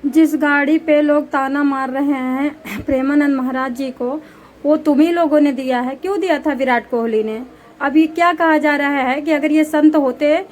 जिस गाड़ी पे लोग ताना मार रहे हैं प्रेमानंद महाराज जी को, वो तुम ही लोगों ने दिया है। क्यों दिया था विराट कोहली ने? अभी क्या कहा जा रहा है कि अगर ये संत होते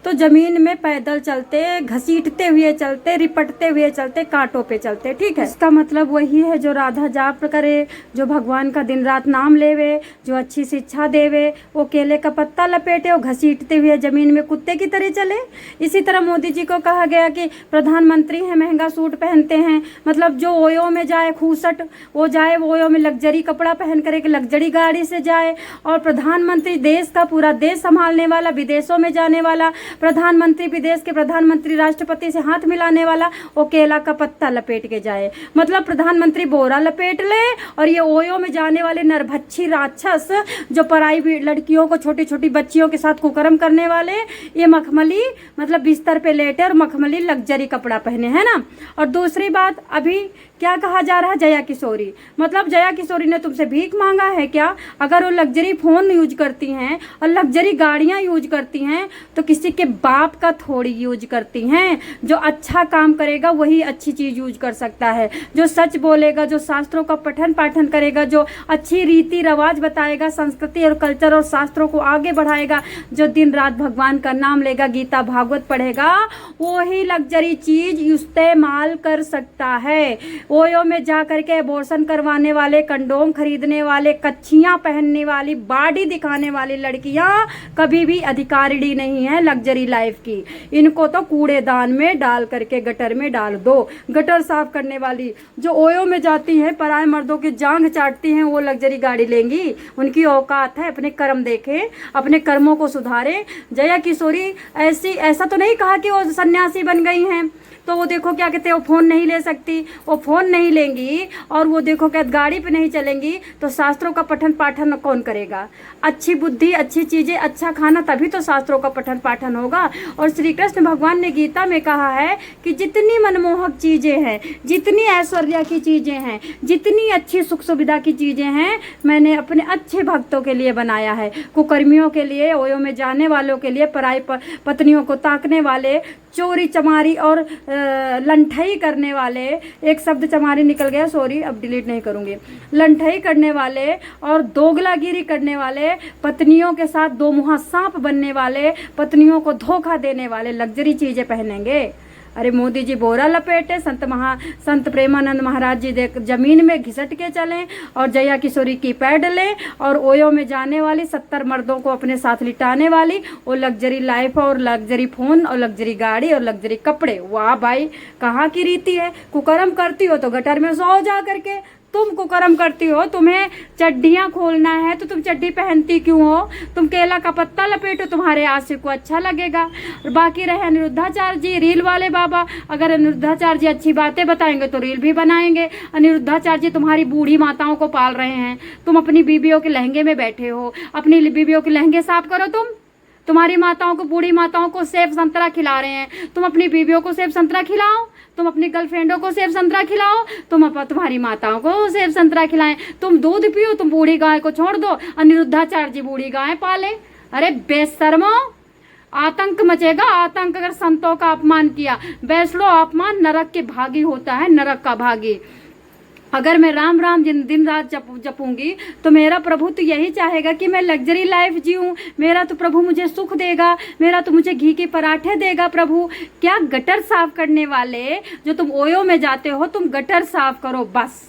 तो जमीन में पैदल चलते, घसीटते हुए चलते, रिपटते हुए चलते, कांटों पे चलते। ठीक है, इसका मतलब वही है जो राधा जाप करे, जो भगवान का दिन रात नाम लेवे, जो अच्छी शिक्षा देवे, वो केले का पत्ता लपेटे और घसीटते हुए जमीन में कुत्ते की तरह चले। इसी तरह मोदी जी को कहा गया कि प्रधानमंत्री हैं, महंगा सूट पहनते हैं, मतलब जो ओयो में जाए खूसट, वो जाए वो ओयो में लग्जरी कपड़ा पहन कर एक लग्जरी गाड़ी से जाए। और प्रधानमंत्री देश का पूरा देश संभालने वाला, विदेशों में जाने वाला प्रधानमंत्री, विदेश के प्रधानमंत्री राष्ट्रपति से हाथ मिलाने वाला, वो केला का पत्ता लपेट के जाए। मतलब प्रधानमंत्री बोरा लपेट ले और ये ओयो में जाने वाले नरभक्षी राक्षस जो पराई लड़कियों को, छोटी छोटी बच्चियों के साथ कुकर्म करने वाले, ये मखमली मतलब बिस्तर पे लेटे और मखमली लग्जरी कपड़ा पहने, है ना। और दूसरी बात, अभी क्या कहा जा रहा है, जया किशोरी, मतलब जया किशोरी ने तुमसे भीख मांगा है क्या? अगर वो लग्जरी फोन यूज करती हैं और लग्जरी गाड़ियां यूज करती हैं तो किसी के बाप का थोड़ी यूज करती हैं। जो अच्छा काम करेगा वही अच्छी चीज यूज कर सकता है, जो सच बोलेगा, जो शास्त्रों का पठन पाठन करेगा, जो अच्छी रीति रिवाज बताएगा, संस्कृति और कल्चर और शास्त्रों को आगे बढ़ाएगा, जो दिन रात भगवान का नाम लेगा, गीता भागवत पढ़ेगा, वही लग्जरी चीज इस्तेमाल कर सकता है। ओयो में जा करके एबॉर्शन करवाने वाले, कंडोम खरीदने वाले, कच्छियां पहनने वाली, बॉडी दिखाने वाली लड़कियां कभी भी अधिकारिणी नहीं है लग्जरी लाइफ की। इनको तो कूड़ेदान में डाल करके गटर में डाल दो। गटर साफ करने वाली जो ओयो में जाती हैं, पराए मर्दों की जांघ चाटती हैं, वो लग्जरी गाड़ी लेंगी? उनकी औकात है, अपने कर्म देखें, अपने कर्मों को सुधारें। जया किशोरी ऐसा तो नहीं कहा कि वो सन्यासी बन गई हैं, तो वो देखो क्या कहते हैं, वो फ़ोन नहीं ले सकती, वो फ़ोन नहीं लेंगी और वो देखो क्या गाड़ी पे नहीं चलेंगी, तो शास्त्रों का पठन पाठन कौन करेगा? अच्छी बुद्धि, अच्छी चीज़ें, अच्छा खाना, तभी तो शास्त्रों का पठन पाठन होगा। और श्री कृष्ण भगवान ने गीता में कहा है कि जितनी मनमोहक चीज़ें हैं, जितनी ऐश्वर्या की चीज़ें हैं, जितनी अच्छी सुख सुविधा की चीज़ें हैं, मैंने अपने अच्छे भक्तों के लिए बनाया है। कुकर्मियों के लिए, ओयो में जाने वालों के लिए, पराई पत्नियों को ताकने वाले, चोरी चमारी और लंठई करने वाले, एक शब्द चमारी निकल गया, सॉरी, अब डिलीट नहीं करूँगी, लंठई करने वाले और दोगलागिरी करने वाले, पत्नियों के साथ दो मुँहा सांप बनने वाले, पत्नियों को धोखा देने वाले लग्जरी चीज़ें पहनेंगे। अरे मोदी जी बोरा लपेटे, संत प्रेमानंद महाराज जी देख जमीन में घिसट के चलें और जया किशोरी की पैड लें और ओयो में जाने वाली 70 मर्दों को अपने साथ लिटाने वाली, वो लग्जरी लाइफ और लग्जरी फोन और लग्जरी गाड़ी और लग्जरी कपड़े। वाह भाई, कहाँ की रीति है? कुकर्म करती हो तो गटर में सो जा करके, तुम कुकर्म करती हो, तुम्हें चड्डियाँ खोलना है तो तुम चड्डी पहनती क्यों हो? तुम केला का पत्ता लपेटो, तुम्हारे आशिक को अच्छा लगेगा। और बाकी रहे अनिरुद्धाचार्य जी, रील वाले बाबा, अगर अनिरुद्धाचार्य जी अच्छी बातें बताएंगे तो रील भी बनाएंगे। अनिरुद्धाचार्य जी तुम्हारी बूढ़ी माताओं को पाल रहे हैं, तुम अपनी बीबियों के लहंगे में बैठे हो, अपनी बीबियों के लहंगे साफ करो। तुम्हारी माताओं को, बूढ़ी माताओं को सेब संतरा खिला रहे हैं, तुम अपनी बीबियों को सेब संतरा खिलाओ, तुम अपनी गर्लफ्रेंडों को सेब संतरा खिलाओ, तुम्हारी माताओं को सेब संतरा खिलाएं। तुम दूध पियो, तुम बूढ़ी गाय को छोड़ दो, अनिरुद्धाचार्य जी बूढ़ी गाय पाले। अरे बेशर्मो, आतंक मचेगा, आतंक अगर संतों का अपमान किया। वैष्णो अपमान नरक के भागी होता है, नरक का भागी। अगर मैं राम राम दिन रात जपूंगी तो मेरा प्रभु तो यही चाहेगा कि मैं लग्जरी लाइफ जीऊं। मेरा तो प्रभु मुझे सुख देगा, मेरा तो मुझे घी के पराठे देगा प्रभु। क्या गटर साफ करने वाले, जो तुम ओयो में जाते हो, तुम गटर साफ करो बस।